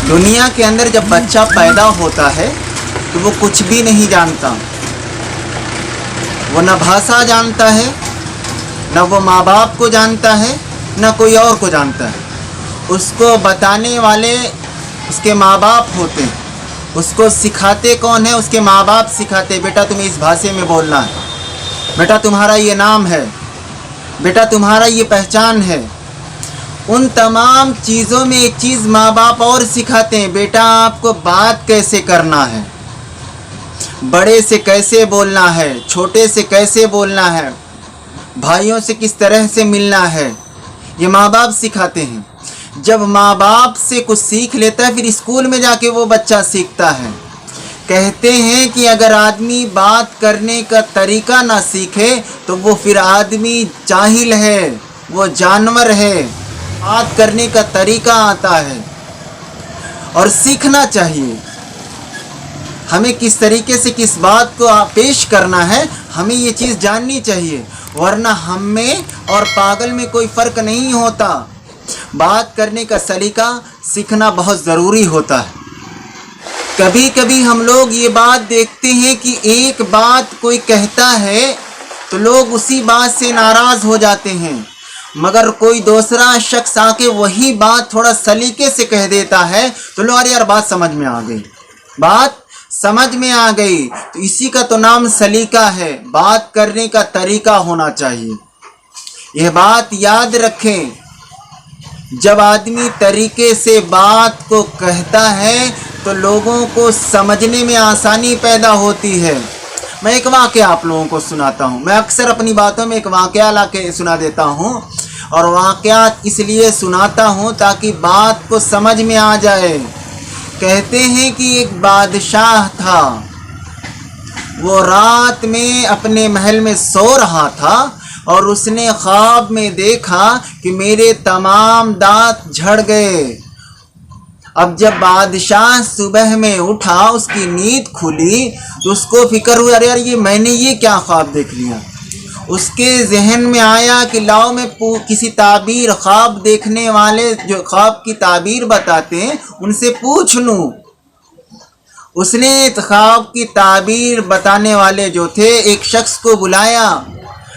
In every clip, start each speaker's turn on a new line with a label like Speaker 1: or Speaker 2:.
Speaker 1: دنیا کے اندر جب بچہ پیدا ہوتا ہے تو وہ کچھ بھی نہیں جانتا، وہ نہ بھاشا جانتا ہے، نہ وہ ماں باپ کو جانتا ہے، نہ کوئی اور کو جانتا ہے۔ اس کو بتانے والے اس کے ماں باپ ہوتے ہیں، اس کو سکھاتے کون ہیں؟ اس کے ماں باپ سکھاتے، بیٹا تمہیں اس بھاشے میں بولنا ہے، بیٹا تمہارا یہ نام ہے، بیٹا تمہارا یہ پہچان ہے۔ ان تمام چیزوں میں ایک چیز ماں باپ اور سکھاتے ہیں، بیٹا آپ کو بات کیسے کرنا ہے، بڑے سے کیسے بولنا ہے، چھوٹے سے کیسے بولنا ہے، بھائیوں سے کس طرح سے ملنا ہے، یہ ماں باپ سکھاتے ہیں۔ جب ماں باپ سے کچھ سیکھ لیتا ہے پھر اسکول میں جا کے وہ بچہ سیکھتا ہے۔ کہتے ہیں کہ اگر آدمی بات کرنے کا طریقہ نہ سیکھے تو وہ پھر آدمی جاہل ہے، وہ جانور ہے۔ بات کرنے کا طریقہ آتا ہے اور سیکھنا چاہیے، ہمیں کس طریقے سے کس بات کو پیش کرنا ہے، ہمیں یہ چیز جاننی چاہیے، ورنہ ہم میں اور پاگل میں کوئی فرق نہیں ہوتا۔ بات کرنے کا سلیقہ سیکھنا بہت ضروری ہوتا ہے۔ کبھی کبھی ہم لوگ یہ بات دیکھتے ہیں کہ ایک بات کوئی کہتا ہے تو لوگ اسی بات سے ناراض ہو جاتے ہیں، مگر کوئی دوسرا شخص آ کے وہی بات تھوڑا سلیقے سے کہہ دیتا ہے تو لوگ ارے یار بات سمجھ میں آ گئی، بات سمجھ میں آ گئی۔ تو اسی کا تو نام سلیقہ ہے، بات کرنے کا طریقہ ہونا چاہیے۔ یہ بات یاد رکھیں، جب آدمی طریقے سے بات کو کہتا ہے تو لوگوں کو سمجھنے میں آسانی پیدا ہوتی ہے۔ میں ایک واقعہ آپ لوگوں کو سناتا ہوں، میں اکثر اپنی باتوں میں ایک واقعہ لا کے سنا دیتا ہوں، اور واقعات اس لیے سناتا ہوں تاکہ بات کو سمجھ میں آ جائے۔ کہتے ہیں کہ ایک بادشاہ تھا، وہ رات میں اپنے محل میں سو رہا تھا اور اس نے خواب میں دیکھا کہ میرے تمام دانت جھڑ گئے۔ اب جب بادشاہ صبح میں اٹھا، اس کی نیند کھلی تو اس کو فکر ہوا ارے یار میں نے یہ کیا خواب دیکھ لیا۔ اس کے ذہن میں آیا کہ لاؤ میں کسی تعبیر، خواب دیکھنے والے جو خواب کی تعبیر بتاتے ہیں ان سے پوچھ لوں۔ اس نے خواب کی تعبیر بتانے والے جو تھے ایک شخص کو بلایا،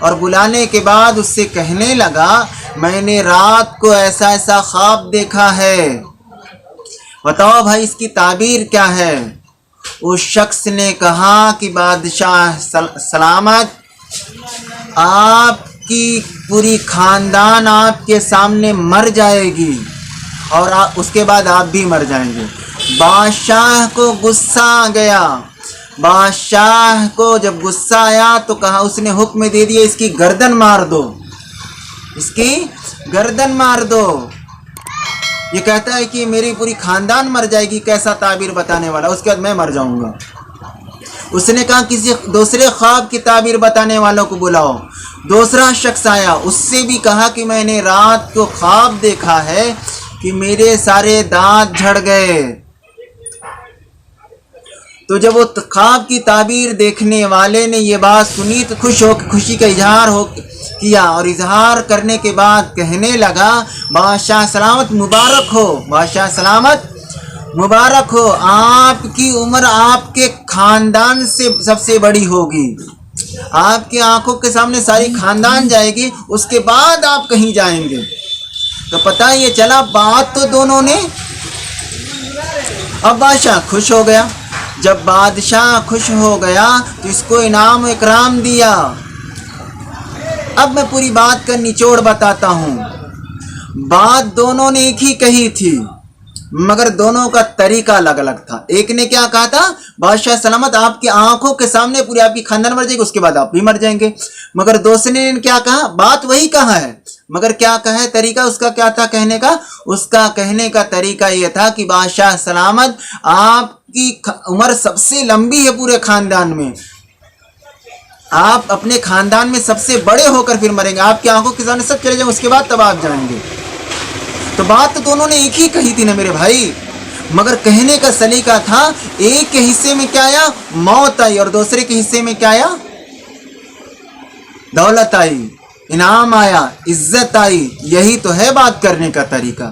Speaker 1: اور بلانے کے بعد اس سے کہنے لگا میں نے رات کو ایسا ایسا خواب دیکھا ہے، بتاؤ بھائی اس کی تعبیر کیا ہے۔ اس شخص نے کہا کہ بادشاہ سلامت، آپ کی پوری خاندان آپ کے سامنے مر جائے گی اور اس کے بعد آپ بھی مر جائیں گے۔ بادشاہ کو غصہ آ گیا۔ بادشاہ کو جب غصہ آیا تو کہا، اس نے حکم دے دیا اس کی گردن مار دو، اس کی گردن مار دو۔ یہ کہتا ہے کہ میری پوری خاندان مر جائے گی، کیسا تعبیر بتانے والا، اس کے بعد میں مر جاؤں گا۔ اس نے کہا کسی دوسرے خواب کی تعبیر بتانے والوں کو بلاؤ۔ دوسرا شخص آیا، اس سے بھی کہا کہ میں نے رات کو خواب دیکھا ہے کہ میرے سارے دانت جھڑ گئے۔ تو جب وہ خواب کی تعبیر دیکھنے والے نے یہ بات سنی تو خوشی کا اظہار کیا، اور اظہار کرنے کے بعد کہنے لگا بادشاہ سلامت مبارک ہو، بادشاہ سلامت مبارک ہو، آپ کی عمر آپ کے خاندان سے سب سے بڑی ہوگی، آپ کی آنکھوں کے سامنے ساری خاندان جائے گی، اس کے بعد آپ کہیں جائیں گے۔ تو پتہ یہ چلا بات تو دونوں نے۔ اب بادشاہ خوش ہو گیا۔ جب بادشاہ خوش ہو گیا تو اس کو انعام و اکرام دیا۔ اب میں پوری بات کا نچوڑ بتاتا ہوں۔ بات دونوں نے ایک ہی کہی تھی مگر دونوں کا طریقہ الگ الگ تھا۔ ایک نے کیا کہا تھا، بادشاہ سلامت آپ کی آنکھوں کے سامنے پوری آپ کی خاندان مر جائے گی، اس کے بعد آپ بھی مر جائیں گے۔ مگر دوسرے نے کیا کہا، بات وہی کہا ہے مگر کیا کہا ہے، طریقہ اس کا کیا تھا کہنے کا۔ اس کا کہنے کا طریقہ یہ تھا کہ بادشاہ سلامت آپ کی عمر سب سے لمبی ہے پورے خاندان میں، آپ اپنے خاندان میں سب سے بڑے ہو کر پھر مریں گے، آپ کی آنکھوں کے سامنے سب چلے جائیں، اس کے بعد تب آپ جائیں گے۔ تو بات تو دونوں نے ایک ہی کہی تھی نا میرے بھائی، مگر کہنے کا سلیقہ تھا۔ ایک کے حصے میں کیا آیا، موت آئی، اور دوسرے کے حصے میں کیا آیا، دولت آئی، انعام آیا، عزت آئی۔ یہی تو ہے بات کرنے کا طریقہ۔